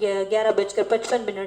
11:55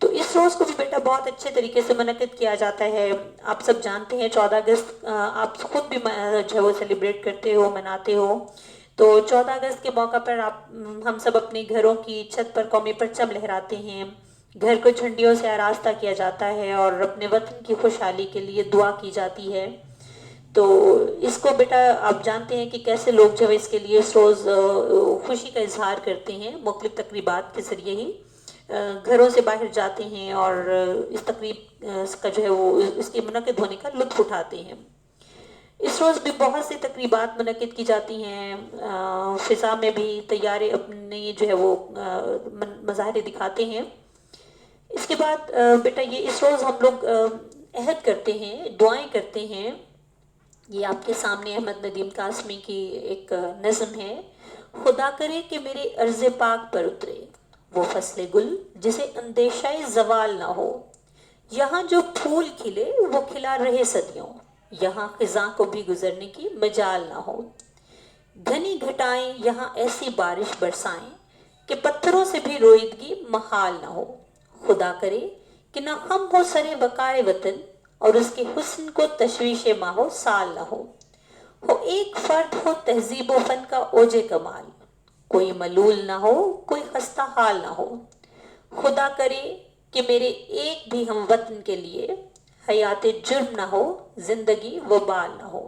تو اس روز کو بھی بیٹا بہت اچھے طریقے سے منعقد کیا جاتا ہے. آپ سب جانتے ہیں 14 اگست آپ خود بھی جو ہے وہ سیلیبریٹ کرتے ہو، مناتے ہو. تو 14 اگست کے موقع پر ہم سب اپنے گھروں کی چھت پر قومی پرچم لہراتے ہیں، گھر کو جھنڈیوں سے آراستہ کیا جاتا ہے اور اپنے وطن کی خوشحالی کے لیے دعا کی جاتی ہے. تو اس کو بیٹا آپ جانتے ہیں کہ کیسے لوگ جو ہے اس کے لیے اس روز خوشی کا اظہار کرتے ہیں، مختلف تقریبات کے ذریعے ہی گھروں سے باہر جاتے ہیں اور اس تقریب کا جو ہے وہ اس کے منعقد ہونے کا لطف اٹھاتے ہیں. اس روز بھی بہت سی تقریبات منعقد کی جاتی ہیں، فضا میں بھی طیارے اپنے جو ہے وہ مظاہرے دکھاتے ہیں. اس کے بعد بیٹا یہ اس روز ہم لوگ عہد کرتے ہیں، دعائیں کرتے ہیں. یہ آپ کے سامنے احمد ندیم قاسمی کی ایک نظم ہے. خدا کرے کہ میرے عرض پاک پر اترے وہ فصل گل جسے اندیشہ زوال نہ ہو. یہاں جو پھول کھلے وہ کھلا رہے صدیوں، یہاں خزاں کو بھی گزرنے کی مجال نہ ہو. گھنی گھٹائیں یہاں ایسی بارش برسائیں کہ پتھروں سے بھی رویدگی محال نہ ہو. خدا کرے کہ نہ خم ہو سرے بقائے وطن اور اس کے حسن کو تشویش ماہو سال نہ ہو. ایک فرد ہو تہذیب و فن کا اوج کمال، کوئی ملول نہ ہو کوئی خستہ حال نہ ہو. خدا کرے کہ میرے ایک بھی ہم وطن کے لیے حیات جرم نہ ہو، زندگی وبال نہ ہو.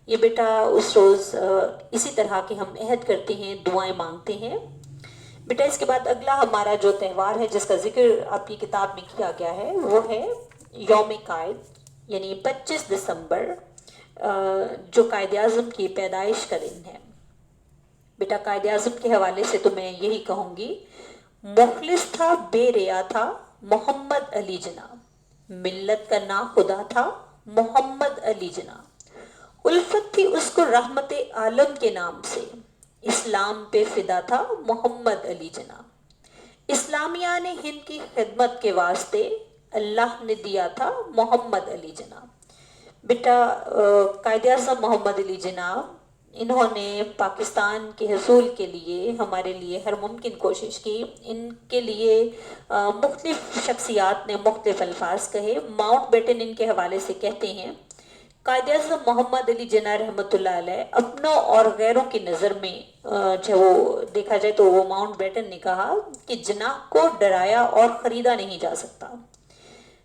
یہ بیٹا اس روز اسی طرح کے ہم عہد کرتے ہیں، دعائیں مانگتے ہیں. بیٹا اس کے بعد اگلا ہمارا جو تہوار ہے جس کا ذکر آپ کی کتاب میں کیا گیا ہے وہ ہے یوم قائد، یعنی 25 دسمبر جو قائد اعظم کی پیدائش کا دن ہے. بیٹا قائد اعظم کے حوالے سے تو میں یہی کہوں گی، مخلص تھا بے ریا تھا محمد علی جناح، ملت کا نا خدا تھا محمد علی جناح. الفت تھی اس کو رحمت عالم کے نام سے، اسلام پہ فدا تھا محمد علی جناح. اسلامیہ نے ہند کی خدمت کے واسطے اللہ نے دیا تھا محمد علی جناح. بیٹا قائد اعظم محمد علی جناح انہوں نے پاکستان کے حصول کے لیے ہمارے لیے ہر ممکن کوشش کی. ان کے لیے مختلف شخصیات نے مختلف الفاظ کہے. ماؤنٹ بیٹن ان کے حوالے سے کہتے ہیں، قائد اعظم محمد علی جناح رحمۃ اللہ علیہ اپنوں اور غیروں کی نظر میں جو وہ دیکھا جائے تو وہ ماؤنٹ بیٹن نے کہا کہ جناح کو ڈرایا اور خریدا نہیں جا سکتا.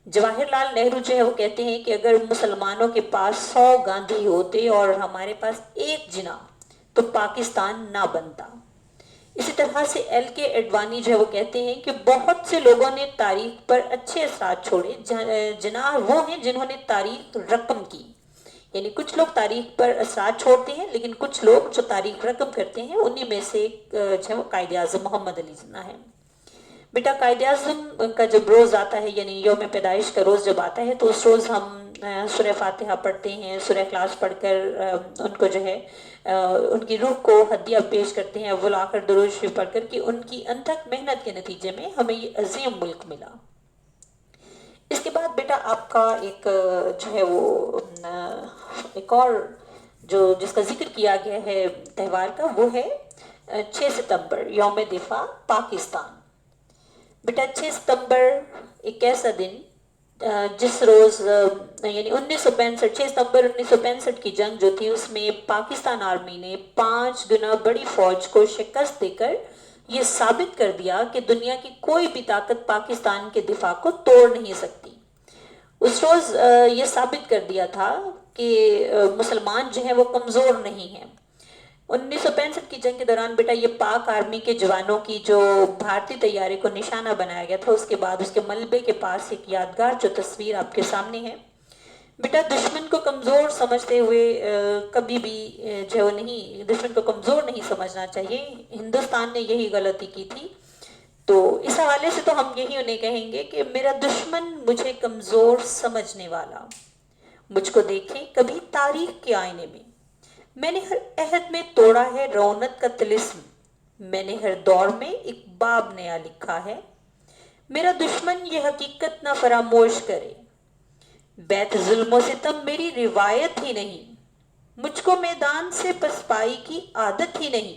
جواہر لال نہرو جو ہے وہ کہتے ہیں کہ اگر مسلمانوں کے پاس 100 گاندھی ہوتے اور ہمارے پاس ایک جناح تو پاکستان نہ بنتا. اسی طرح سے ایل کے اڈوانی جو ہے وہ کہتے ہیں کہ بہت سے لوگوں نے تاریخ پر اچھے اثرات چھوڑے، جناح وہ ہیں جنہوں نے تاریخ رقم کی. یعنی کچھ لوگ تاریخ پر اثرات چھوڑتے ہیں لیکن کچھ لوگ جو تاریخ رقم کرتے ہیں انہی میں سے جو ہے وہ قائد اعظم محمد علی جناح ہے. بیٹا قائد اعظم کا جب روز آتا ہے یعنی یوم پیدائش کا روز جب آتا ہے تو اس روز ہم سورہ فاتحہ پڑھتے ہیں، سورہ اخلاص پڑھ کر ان کو جو ہے ان کی روح کو ہدیہ پیش کرتے ہیں، اول آخر درود شریف پڑھ کر کہ ان کی انتھک محنت کے نتیجے میں ہمیں یہ عظیم ملک ملا. اس کے بعد بیٹا آپ کا ایک جو ہے وہ ایک اور جو جس کا ذکر کیا گیا ہے تہوار کا وہ ہے 6 ستمبر یوم دفاع پاکستان. بیٹا 6 ستمبر ایک ایسا دن جس روز یعنی 1965 6 ستمبر 1965 کی جنگ جو تھی اس میں پاکستان آرمی نے 5 گنا بڑی فوج کو شکست دے کر یہ ثابت کر دیا کہ دنیا کی کوئی بھی طاقت پاکستان کے دفاع کو توڑ نہیں سکتی. اس روز یہ ثابت کر دیا تھا کہ مسلمان جو ہیں وہ کمزور نہیں ہیں. 1965 کی جنگ کے دوران بیٹا یہ پاک آرمی کے جوانوں کی جو بھارتی طیارے کو نشانہ بنایا گیا تھا اس کے بعد اس کے ملبے کے پاس ایک یادگار جو تصویر آپ کے سامنے ہے. بیٹا دشمن کو کمزور سمجھتے ہوئے کبھی بھی جو نہیں، دشمن کو کمزور نہیں سمجھنا چاہیے. ہندوستان نے یہی غلطی کی تھی. تو اس حوالے سے تو ہم یہی انہیں کہیں گے کہ میرا دشمن مجھے کمزور سمجھنے والا مجھ کو دیکھے کبھی تاریخ کے آئینے میں. میں نے ہر عہد میں توڑا ہے رونق کا طلسم، میں نے ہر دور میں ایک باب نیا لکھا ہے. میرا دشمن یہ حقیقت نہ فراموش کرے، بیت ظلم و ستم میری روایت ہی نہیں، مجھ کو میدان سے پسپائی کی عادت ہی نہیں.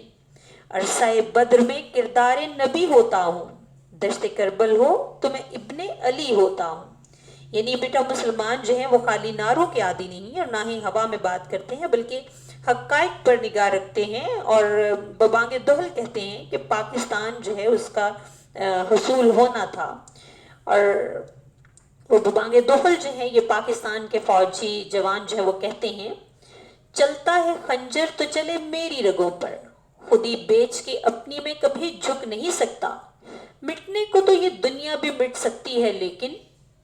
عرصہ بدر میں کردار نبی ہوتا ہوں، دشت کربل ہو تو میں ابن علی ہوتا ہوں. یعنی بیٹا مسلمان جو ہیں وہ خالی نعروں کے عادی نہیں اور نہ ہی ہوا میں بات کرتے ہیں بلکہ حقائق پر نگاہ رکھتے ہیں اور ببانگ دہل کہتے ہیں کہ پاکستان جو ہے اس کا حصول ہونا تھا. اور وہ ببانگ دہل جو ہے یہ پاکستان کے فوجی جوان جو ہے وہ کہتے ہیں چلتا ہے خنجر تو چلے میری رگوں پر, خودی بیچ کے اپنی میں کبھی جھک نہیں سکتا, مٹنے کو تو یہ دنیا بھی مٹ سکتی ہے لیکن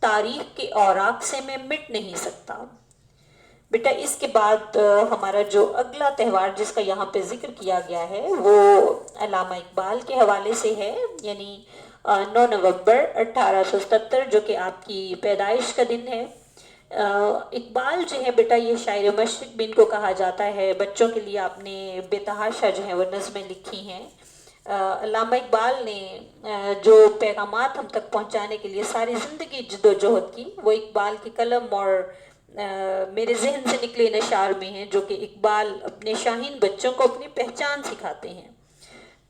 تاریخ کے اوراق سے میں مٹ نہیں سکتا. بیٹا اس کے بعد ہمارا جو اگلا تہوار جس کا یہاں پہ ذکر کیا گیا ہے وہ علامہ اقبال کے حوالے سے ہے, یعنی 9 نومبر 1877 جو کہ آپ کی پیدائش کا دن ہے. اقبال جو ہے بیٹا یہ شاعر مشرق بھی ان کو کہا جاتا ہے. بچوں کے لیے آپ نے بے تحاشا جو ہے وہ نظمیں لکھی ہیں. علامہ اقبال نے جو پیغامات ہم تک پہنچانے کے لیے ساری زندگی جد و جہد کی وہ اقبال کی قلم اور میرے ذہن سے نکلے نشار میں ہیں جو کہ اقبال اپنے شاہین بچوں کو اپنی پہچان سکھاتے ہیں.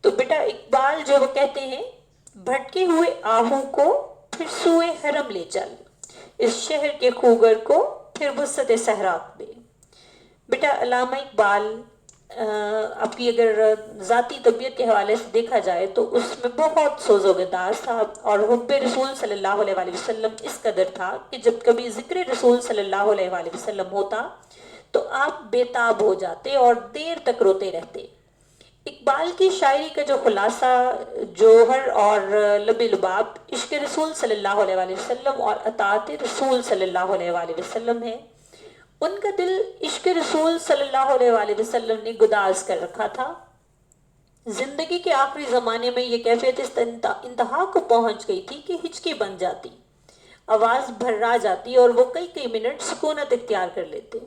تو بیٹا اقبال جو وہ کہتے ہیں بھٹکے ہوئے آہوں کو پھر سوئے حرم لے چل, اس شہر کے خوگر کو پھر وسط صحرا دے. بیٹا علامہ اقبال آپ کی اگر ذاتی طبیعت کے حوالے سے دیکھا جائے تو اس میں بہت سوز و گداز تھا اور حب رسول صلی اللہ علیہ وآلہ وسلم اس قدر تھا کہ جب کبھی ذکر رسول صلی اللہ علیہ وآلہ وسلم ہوتا تو آپ بے تاب ہو جاتے اور دیر تک روتے رہتے. اقبال کی شاعری کا جو خلاصہ جوہر اور لب لباب عشق رسول صلی اللہ علیہ وآلہ وسلم اور اطاعت رسول صلی اللہ علیہ وآلہ وسلم ہے. ان کا دل عشق رسول صلی اللہ علیہ وآلہ وسلم نے گداز کر رکھا تھا. زندگی کے آخری زمانے میں یہ کیفیت اس انتہا کو پہنچ گئی تھی کہ ہچکی بن جاتی, آواز بھرا جاتی اور وہ کئی منٹ سکونت اختیار کر لیتے.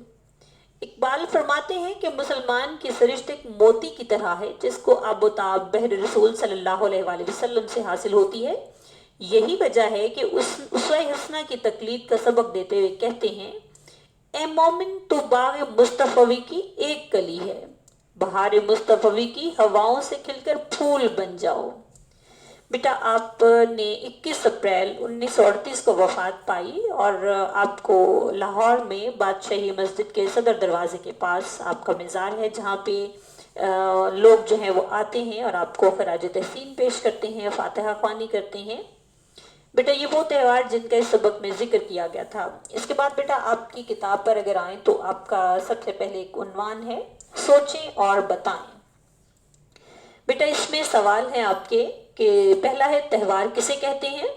اقبال فرماتے ہیں کہ مسلمان کی سرشت ایک موتی کی طرح ہے جس کو آب و تاب بحر رسول صلی اللہ علیہ وآلہ وسلم سے حاصل ہوتی ہے. یہی وجہ ہے کہ اسوہ حسنہ کی تقلید کا سبق دیتے ہوئے کہتے ہیں اے مومن تو باغ مصطفی کی ایک کلی ہے, بہار مصطفی کی ہواؤں سے کھل کر پھول بن جاؤ. بیٹا آپ نے 21 اپریل 1938 کو وفات پائی اور آپ کو لاہور میں بادشاہی مسجد کے صدر دروازے کے پاس آپ کا مزار ہے جہاں پہ لوگ جو ہیں وہ آتے ہیں اور آپ کو خراج تحسین پیش کرتے ہیں, فاتحہ خوانی کرتے ہیں. بیٹا یہ وہ تہوار جن کا اس سبق میں ذکر کیا گیا تھا. اس کے بعد بیٹا آپ کی کتاب پر اگر آئیں تو آپ کا سب سے پہلے ایک عنوان ہے سوچیں اور بتائیں. بیٹا اس میں سوال ہے آپ کے کہ پہلا ہے تہوار کسے کہتے ہیں.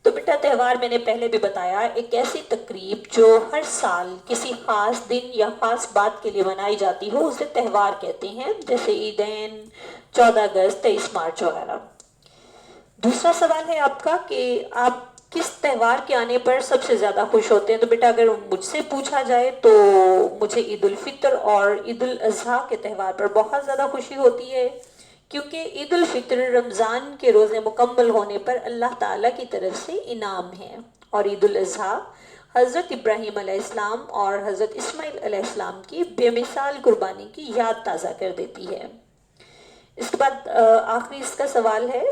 تو بیٹا تہوار میں نے پہلے بھی بتایا ایک ایسی تقریب جو ہر سال کسی خاص دن یا خاص بات کے لیے منائی جاتی ہو اسے تہوار کہتے ہیں, جیسے عیدین, 14 اگست, 23 مارچ وغیرہ. دوسرا سوال ہے آپ کا کہ آپ کس تہوار کے آنے پر سب سے زیادہ خوش ہوتے ہیں. تو بیٹا اگر مجھ سے پوچھا جائے تو مجھے عید الفطر اور عید الاضحیٰ کے تہوار پر بہت زیادہ خوشی ہوتی ہے, کیونکہ عید الفطر رمضان کے روزے مکمل ہونے پر اللہ تعالیٰ کی طرف سے انعام ہے اور عید الاضحیٰ حضرت ابراہیم علیہ السلام اور حضرت اسماعیل علیہ السلام کی بے مثال قربانی کی یاد تازہ کر دیتی ہے. اس کے بعد آخری اس کا سوال ہے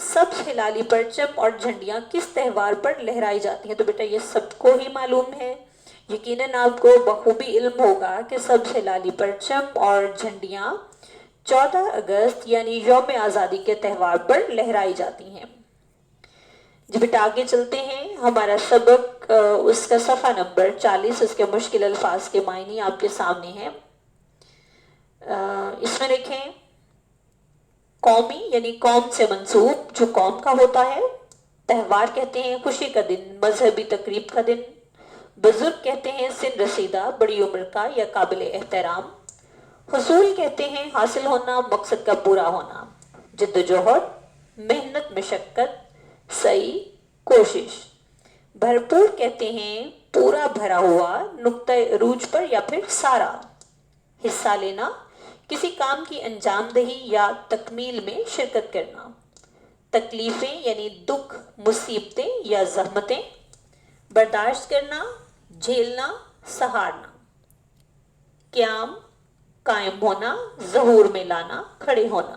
سبز ہلالی پرچم اور جھنڈیاں کس تہوار پر لہرائی جاتی ہیں. تو بیٹا یہ سب کو ہی معلوم ہے, یقیناً آپ کو بخوبی علم ہوگا کہ سبز ہلالی پرچم اور جھنڈیاں 14 اگست یعنی یوم آزادی کے تہوار پر لہرائی جاتی ہیں. جب بیٹا آگے چلتے ہیں ہمارا سبق اس کا صفحہ نمبر 40 اس کے مشکل الفاظ کے معنی آپ کے سامنے ہیں. اس میں دیکھیں قومی یعنی قوم سے منسوب جو قوم کا ہوتا ہے, تہوار کہتے ہیں خوشی کا دن, مذہبی تقریب کا دن, بزرگ کہتے ہیں سن رسیدہ بڑی عمر کا یا قابل احترام, حصول کہتے ہیں حاصل ہونا مقصد کا پورا ہونا, جد و جہد, محنت مشقت, سعی, کوشش, بھرپور کہتے ہیں پورا بھرا ہوا نقطۂ عروج پر یا پھر سارا, حصہ لینا کسی کام کی انجام دہی یا تکمیل میں شرکت کرنا, تکلیفیں یعنی دکھ, مصیبتیں یا زحمتیں, برداشت کرنا, جھیلنا, سہارنا, قیام قائم ہونا, ظہور میں لانا, کھڑے ہونا,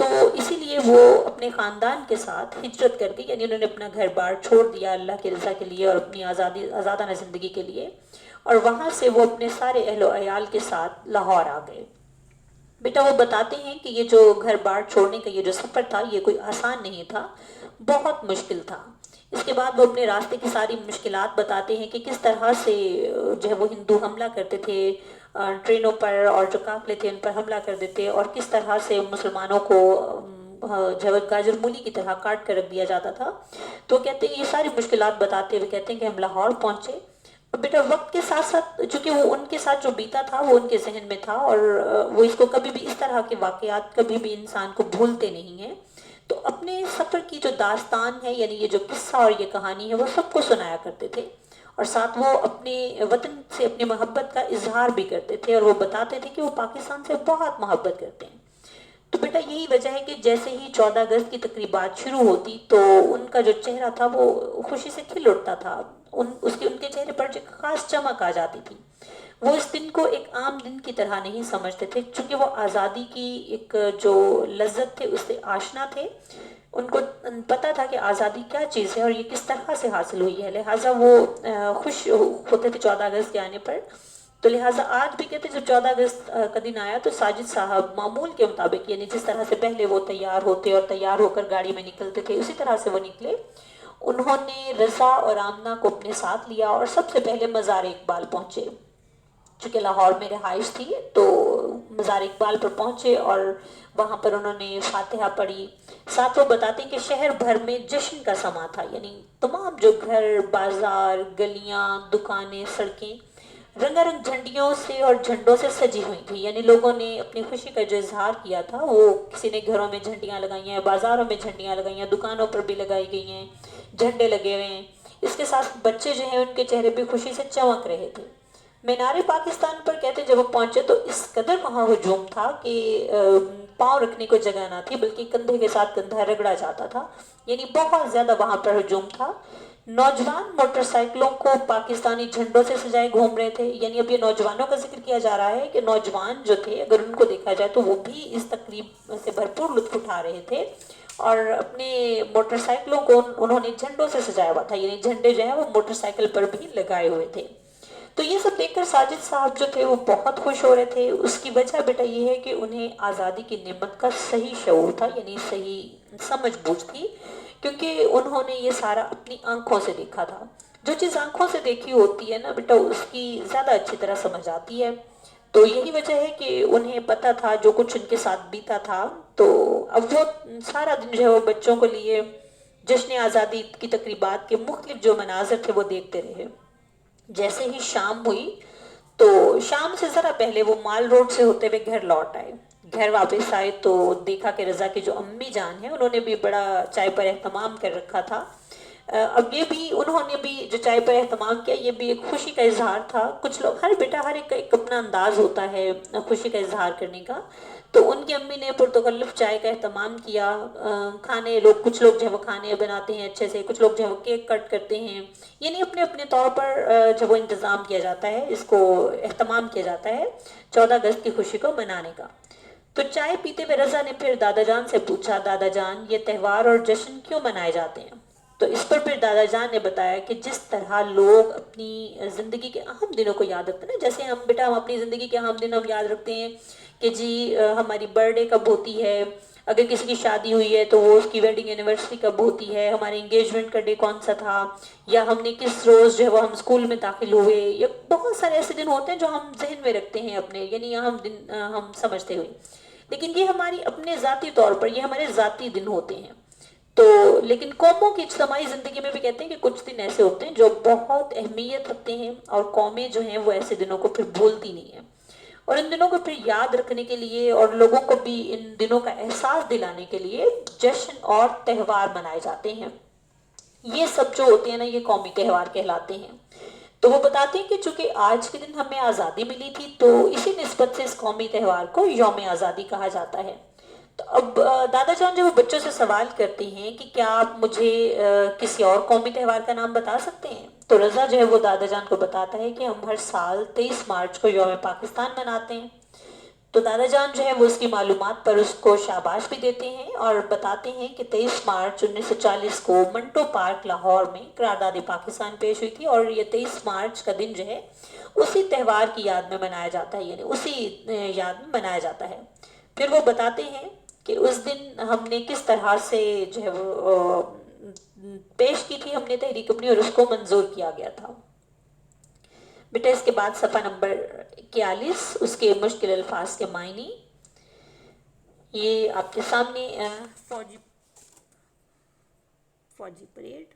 تو اسی لیے وہ اپنے خاندان کے ساتھ ہجرت کر کے، یعنی انہوں نے اپنا گھر بار چھوڑ دیا اللہ کی رضا کے لیے اور اپنی آزادانہ زندگی کے لیے، اور وہاں سے وہ اپنے سارے اہل و عیال کے ساتھ لاہور آ گئے۔ بیٹا وہ بتاتے ہیں کہ یہ جو گھر بار چھوڑنے کا یہ جو سفر تھا یہ کوئی آسان نہیں تھا، بہت مشکل تھا۔ اس کے بعد وہ اپنے راستے کی ساری مشکلات بتاتے ہیں کہ کس طرح سے جو ہے وہ ہندو حملہ کرتے تھے ٹرینوں پر، اور جو قافلے تھے ان پر حملہ کر دیتے، اور کس طرح سے مسلمانوں کو جو ہے گاجر مولی کی طرح کاٹ کر رکھ دیا جاتا تھا۔ تو کہتے ہیں یہ ساری مشکلات بتاتے ہوئے کہتے ہیں کہ ہم لاہور پہنچے، اور بیٹا وقت کے ساتھ ساتھ چونکہ وہ ان کے ساتھ جو بیتا تھا وہ ان کے ذہن میں تھا، اور وہ اس کو کبھی بھی اس طرح کے واقعات کبھی بھی انسان کو بھولتے نہیں ہیں، تو اپنے سفر کی جو داستان ہے، یعنی یہ جو قصہ اور یہ کہانی ہے، وہ سب کو سنایا کرتے تھے، اور ساتھ وہ اپنے وطن سے اپنی محبت کا اظہار بھی کرتے تھے، اور وہ بتاتے تھے کہ وہ پاکستان سے بہت محبت کرتے ہیں۔ تو بیٹا یہی وجہ ہے کہ جیسے ہی 14 اگست کی تقریبات شروع ہوتی تو ان کا جو چہرہ تھا وہ خوشی سے کھل اٹھتا تھا، ان کے چہرے پر جو خاص چمک آ جاتی تھی۔ وہ اس دن کو ایک عام دن کی طرح نہیں سمجھتے تھے، چونکہ وہ آزادی کی ایک جو لذت تھے اس سے آشنا تھے، ان کو پتہ تھا کہ آزادی کیا چیز ہے اور یہ کس طرح سے حاصل ہوئی ہے، لہٰذا وہ خوش ہوتے تھے 14 اگست کے آنے پر۔ تو لہٰذا آج بھی کہتے جب 14 اگست کا دن آیا تو ساجد صاحب معمول کے مطابق، یعنی جس طرح سے پہلے وہ تیار ہوتے اور تیار ہو کر گاڑی میں نکلتے تھے اسی طرح سے وہ نکلے۔ انہوں نے رضا اور آمنہ کو اپنے ساتھ لیا اور سب سے پہلے مزار اقبال پہنچے، چونکہ لاہور میں رہائش تھی تو مزار اقبال پر پہنچے اور وہاں پر انہوں نے فاتحہ پڑھی۔ ساتھ وہ بتاتے ہیں کہ شہر بھر میں جشن کا سما تھا، یعنی تمام جو گھر بازار گلیاں دکانیں سڑکیں رنگا رنگ جھنڈیوں سے اور جھنڈوں سے سجی ہوئی تھی، یعنی لوگوں نے اپنی خوشی کا جو اظہار کیا تھا وہ کسی نے گھروں میں جھنڈیاں لگائی ہیں، بازاروں میں جھنڈیاں لگائی ہیں، دکانوں پر بھی لگائی گئی ہیں، جھنڈے لگے ہوئے ہیں۔ اس کے ساتھ بچے جو ہیں ان کے چہرے پہ خوشی سے چمک رہے تھے۔ مینار پاکستان پر کہتے جب وہ پہنچے تو اس قدر وہاں ہجوم تھا کہ پاؤں رکھنے کو جگہ نہ تھی، بلکہ کندھے کے ساتھ کندھا رگڑا جاتا تھا، یعنی بہت زیادہ وہاں پر ہجوم تھا۔ نوجوان موٹر سائیکلوں کو پاکستانی جھنڈوں سے سجائے گھوم رہے تھے، یعنی اب یہ نوجوانوں کا ذکر کیا جا رہا ہے کہ نوجوان جو تھے اگر ان کو دیکھا جائے تو وہ بھی اس تقریب سے بھرپور لطف اٹھا رہے تھے، اور اپنے موٹر سائیکلوں کو انہوں نے جھنڈوں سے سجایا ہوا تھا، یعنی جھنڈے جو ہیں وہ موٹر سائیکل پر بھی لگائے ہوئے تھے۔ تو یہ سب دیکھ کر ساجد صاحب جو تھے وہ بہت خوش ہو رہے تھے۔ اس کی وجہ بیٹا یہ ہے کہ انہیں آزادی کی نعمت کا صحیح شعور تھا، یعنی صحیح سمجھ بوجھ تھی، کیونکہ انہوں نے یہ سارا اپنی آنکھوں سے دیکھا تھا۔ جو چیز آنکھوں سے دیکھی ہوتی ہے نا بیٹا اس کی زیادہ اچھی طرح سمجھ آتی ہے، تو یہی وجہ ہے کہ انہیں پتہ تھا جو کچھ ان کے ساتھ بیتا تھا۔ تو اب وہ سارا دن جو ہے وہ بچوں کو لیے جشن آزادی کی تقریبات کے مختلف جو مناظر تھے وہ دیکھتے رہے۔ جیسے ہی شام ہوئی تو شام سے ذرا پہلے وہ مال روڈ سے ہوتے ہوئے گھر لوٹ آئے۔ گھر واپس آئے تو دیکھا کہ رضا کی جو امی جان ہیں انہوں نے بھی بڑا چائے پر اہتمام کر رکھا تھا۔ اب یہ بھی انہوں نے بھی جو چائے پر اہتمام کیا یہ بھی ایک خوشی کا اظہار تھا۔ کچھ لوگ ہر بیٹا ہر ایک کا ایک اپنا انداز ہوتا ہے خوشی کا اظہار کرنے کا، تو ان کی امی نے پرتکلف چائے کا اہتمام کیا۔ کھانے لوگ کچھ لوگ جو ہے وہ کھانے بناتے ہیں اچھے سے، کچھ لوگ جو ہے وہ کیک کٹ کرتے ہیں، یعنی اپنے اپنے طور پر جب وہ انتظام کیا جاتا ہے اس کو اہتمام کیا جاتا ہے 14 اگست کی خوشی کو منانے کا۔ تو چائے پیتے ہوئے رضا نے پھر دادا جان سے پوچھا، دادا جان یہ تہوار اور جشن کیوں منائے جاتے ہیں؟ تو اس پر پھر دادا جان نے بتایا کہ جس طرح لوگ اپنی زندگی کے اہم دنوں کو یاد رکھتے ہیں نا، جیسے بیٹا ہم اپنی زندگی کے اہم دن ہم یاد رکھتے ہیں کہ جی ہماری برتھ ڈے کب ہوتی ہے، اگر کسی کی شادی ہوئی ہے تو وہ اس کی ویڈنگ اینیورسری کب ہوتی ہے، ہمارے انگیجمنٹ کا ڈے کون سا تھا، یا ہم نے کس روز جو ہے وہ ہم اسکول میں داخل ہوئے، یا بہت سارے ایسے دن ہوتے ہیں جو ہم ذہن میں رکھتے ہیں اپنے، یعنی اہم دن ہم سمجھتے ہوئے، لیکن یہ ہماری اپنے ذاتی طور پر یہ ہمارے ذاتی دن ہوتے ہیں۔ تو لیکن قوموں کی اجتماعی زندگی میں بھی کہتے ہیں کہ کچھ دن ایسے ہوتے ہیں جو بہت اہمیت رکھتے ہیں، اور قومیں جو ہیں وہ ایسے دنوں کو پھر بھولتی نہیں ہیں، اور ان دنوں کو پھر یاد رکھنے کے لیے اور لوگوں کو بھی ان دنوں کا احساس دلانے کے لیے جشن اور تہوار منائے جاتے ہیں۔ یہ سب جو ہوتے ہیں نا یہ قومی تہوار کہلاتے ہیں۔ تو وہ بتاتے ہیں کہ چونکہ آج کے دن ہمیں آزادی ملی تھی تو اسی نسبت سے اس قومی تہوار کو یوم آزادی کہا جاتا ہے۔ تو اب دادا جان جو وہ بچوں سے سوال کرتے ہیں کہ کیا آپ مجھے کسی اور قومی تہوار کا نام بتا سکتے ہیں؟ تو رضا جو ہے وہ دادا جان کو بتاتا ہے کہ ہم ہر سال 23 مارچ کو یوم پاکستان مناتے ہیں۔ تو دادا جان جو ہے وہ اس کی معلومات پر اس کو شاباش بھی دیتے ہیں اور بتاتے ہیں کہ 23 مارچ 1940 کو منٹو پارک لاہور میں قرارداد پاکستان پیش ہوئی تھی، اور یہ 23 مارچ کا دن جو ہے اسی تہوار کی یاد میں منایا جاتا ہے، یعنی اسی یاد میں منایا جاتا ہے۔ پھر وہ بتاتے ہیں کہ اس دن ہم نے کس طرح سے جو ہے وہ پیش کی تھی ہم نے تحریک اپنی، اور اس کو منظور کیا گیا تھا۔ بیٹا اس کے بعد صفحہ نمبر 41، اس کے مشکل الفاظ کے معنی، یہ آپ کے سامنے فوجی پریڈ